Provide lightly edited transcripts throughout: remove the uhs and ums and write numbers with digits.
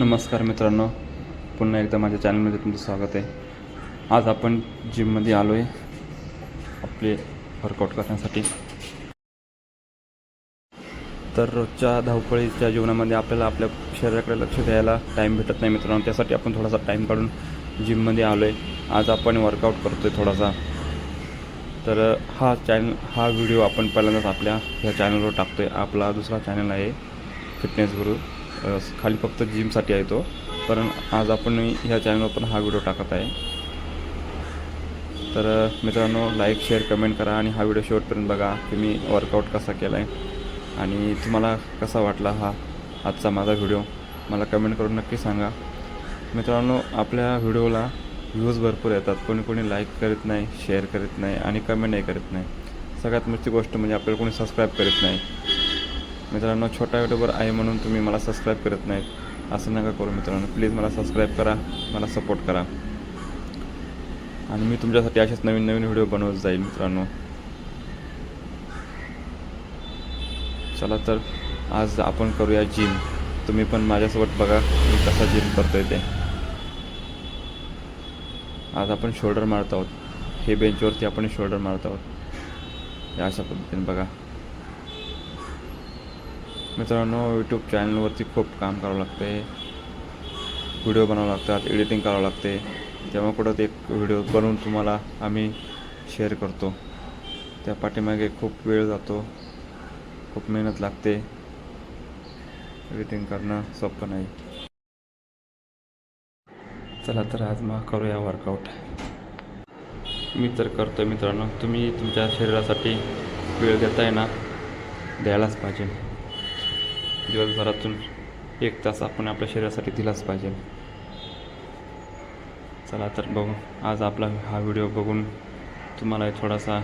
नमस्कार मित्रांनो, पुन्हा एकदा माझ्या चॅनलमध्ये तुमचं स्वागत आहे. आज आपण जिममध्ये आलो आहे आपले वर्कआउट करण्यासाठी. तर रोजच्या धावपळीच्या जीवनामध्ये आपल्याला आपल्या शरीराकडे लक्ष द्यायला टाईम भेटत नाही मित्रांनो. त्यासाठी आपण थोडासा टाईम काढून जिममध्ये आलो आहे. आज आपण वर्कआउट करतो आहे थोडासा. तर हा व्हिडिओ आपण पहिल्यांदाच आपल्या ह्या चॅनलवर टाकतो आहे. आपला दुसरा चॅनल आहे फिटनेस गुरु, खाली फक्त जिमसाठी आहे तो. पण आज आपण ह्या चॅनलवर पण हा व्हिडिओ टाकत आहे. तर मित्रांनो, लाईक शेअर कमेंट करा आणि हा व्हिडिओ शेवटपर्यंत बघा की मी वर्कआउट कसा केला आहे आणि तुम्हाला कसा वाटला आजचा माझा व्हिडिओ. मला कमेंट करून नक्की सांगा मित्रांनो. आपल्या व्हिडिओला व्ह्यूज भरपूर येतात, कोणी लाईक करत नाही, शेअर करत नाही आणि कमेंटही करत नाही. सगळ्यात मोठी गोष्ट म्हणजे आपल्याला कोणी सबस्क्राईब करत नाही मित्रांनो. छोटा यूट्यूबर आहे म्हणून तुम्ही मला सबस्क्राईब करत नाहीत, असं नका करू मित्रांनो. प्लीज मला सबस्क्राईब करा, मला सपोर्ट करा आणि मी तुमच्यासाठी असेच नवीन व्हिडिओ बनवत जाईल मित्रांनो. चला तर आज आपण करूया जिम. तुम्ही पण माझ्यासोबत बघा मी कसा जिम करतोय ते. आज आपण शोल्डर मारत आहोत. हे बेंचवरती आपण शोल्डर मारत आहोत या अशा पद्धतीने बघा मित्रांनो. यूट्यूब चॅनलवरती खूप काम करावं लागतं आहे, व्हिडिओ बनावं लागतात, एडिटिंग करावं लागते. तेव्हा कुठं ते व्हिडिओ बनवून तुम्हाला आम्ही शेअर करतो. त्या पाठीमागे खूप वेळ जातो, खूप मेहनत लागते. एडिटिंग करणं सोपं नाही. चला तर आज मग करूया वर्कआउट. मी तर करतो मित्रांनो. तुम्ही तुमच्या शरीरासाठी वेळ देताय ना, द्यायलाच पाहिजे. दिवसभरातून 1 तास आपण आपल्या शरीरासाठी दिलाच पाहिजे. चला तर बघू. आज आपला हा व्हिडिओ बघून तुम्हाला थोडासा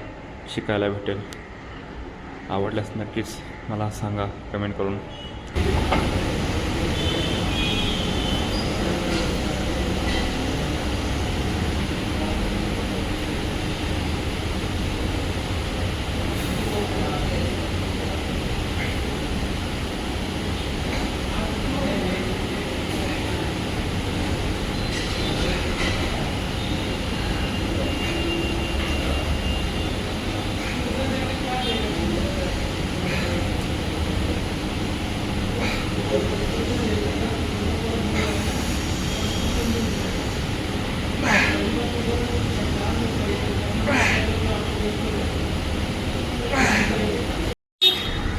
शिकायला भेटेल. आवडल्यास नक्कीच मला सांगा कमेंट करून.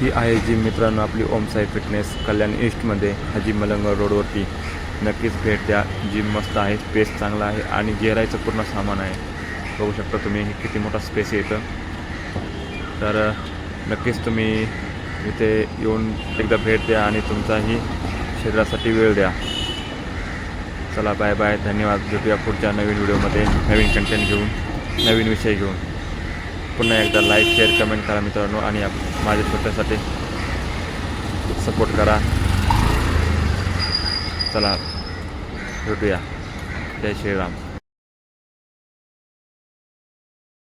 ही आहे जिम मित्रांनो आपली ओम साई फिटनेस, कल्याण ईस्टमध्ये. हा जिम मलंगवाड रोडवरती. नक्कीच भेट द्या. जिम मस्त आहे, स्पेस चांगला आहे आणि गेरायचं पूर्ण सामान आहे. बघू शकता तुम्ही किती मोठा स्पेस आहे इथं. तर नक्कीच तुम्ही इथे येऊन एकदा भेट द्या आणि तुमचाही शरीरासाठी वेळ द्या. चला बाय बाय, धन्यवाद. भेटूया पुढच्या नवीन व्हिडिओमध्ये, नवीन कंटेंट घेऊन, नवीन विषय घेऊन. पुन्हा एकदा लाईक शेअर कमेंट करा मित्रांनो आणि माझ्या छोट्यासाठी सपोर्ट करा. चला भेटूया. जय श्रीराम.